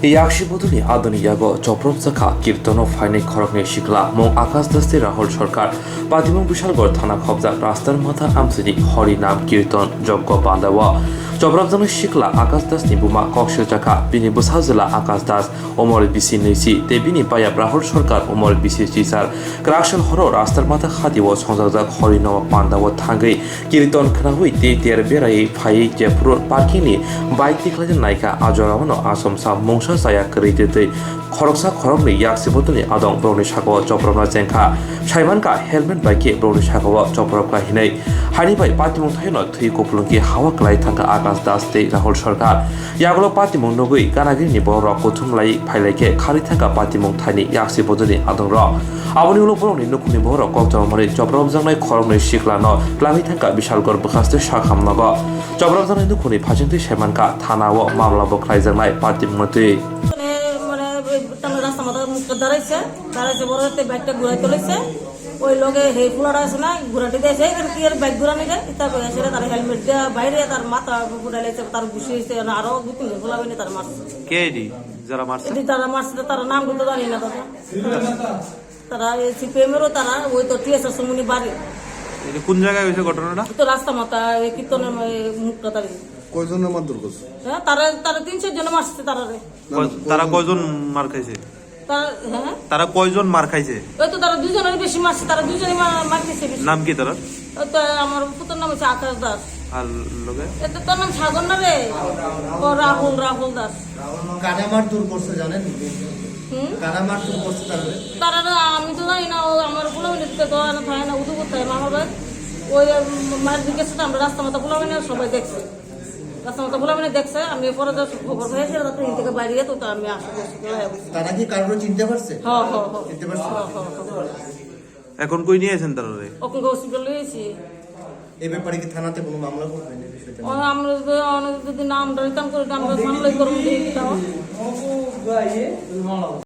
Yakshiboduni Adoni Yago, Chopropsaka, Kirtono, Fine Korokne Shikla, Mong Akas Dasti Rahul Sarkar, Patimong Bishalgor Thana Khobza, Rastar Mata Amsidi, Horinam Kirton, Joggo Bandawa, Chopropzano Shikla, Akas Das Nibuma, Kokshaka, Bini Bushazula, Akas Das, Omor Bisi Nisi, Debini Paya Rahul Sarkar, Omor Bisi Chisar, Krashal Horo, Rastar Mata Hadi was Honzak Horino Bandawa Tangi, Kirton Krahui, Terberai, Pai, Jepur, Parkini, Baitik Naika, Ajoravano, Asom Sam Mong saya kerite khoroksa khorokni yaksibotoni adong broni sako chopromna jengkha saimanka helmet baike broni sako chopromka hinai hani bai patimong thaino thui kopulungi hawa klai thangka akas daste rahul sarkar yagulo patimong nogui kanagini boro kothum lai phaileke khari thangka patimong thani yaksibotoni adong ro aboni ulo broni nukuni boro kokjamari choprom jangnai khorokni siklano klami thangka bishalgor bukhaste sakhamnago choprom jangnai nukuni phajingti saimanka thanao mamla boklai jangnai patimong tui দাঁড়াইছে বড়তে ব্যাগটা ঘুরাই তুলেছে ওই লোকে হেই ফুলাটা আছে না ঘুরাটি দিয়েছে কি আর ব্যাগ ঘুরানি যায় তারপরে এসে তার হেলমেট দেওয়া বাইরে তার মাথা ঘুরাইছে তার ঘুষিয়েছে আরো দু তিন ফুলাবেনি তার মারছে কে এডি যারা মারছে তারা মারছে তার নাম কিন্তু জানি না দাদা তারা সিপিএমেরও তারা ওই তো টিএসএস সমুনি বাড়ি এটা কোন জায়গায় হয়েছে ঘটনাটা তো রাস্তা মাথা ওই কীর্তনের মুখটা তারি কয়জনের মারধর করছে হ্যাঁ তারা 3-4 জন মারছে তারা কয়জন মার খাইছে তারা কয়জন মার খাইছে ওই তো তারা দুজনের বেশি মারছে তারা দুজনই মারতেছে বেশি নাম কি তারা ওই তো আমার পুত্রের নাম হচ্ছে আকাশ দাস আর লোকে এটা তোর নাম সাগর না রে ও রাহুল দাস কারা মারধর করছে জানেন কারা মারধর করছে তারা আমি তো জানি না ও আমার পোলামিনে দিতে তো না থাকে না উদু করতে হয় মামার ভাই ওই মায়ের দিকে সাথে আমরা রাস্তা মাথা পোলামিনে সবাই দেখছে রাস্তা মাথা পোলামিনে দেখছে আমি পরে খবর পেয়েছি তারপরে এই থেকে বাইরে তো আমি আসা করছি তারা কি কারোর চিনতে পারছে হ্যাঁ চিনতে পারছে এখন কই নিয়েছেন তারা ওকে হসপিটাল নিয়েছি এই ব্যাপারে কি থানাতে কোনো মামলা করবেন এই বিষয়টা আমরা যদি নাম রিটার্ন করে আমরা সামলাই করবো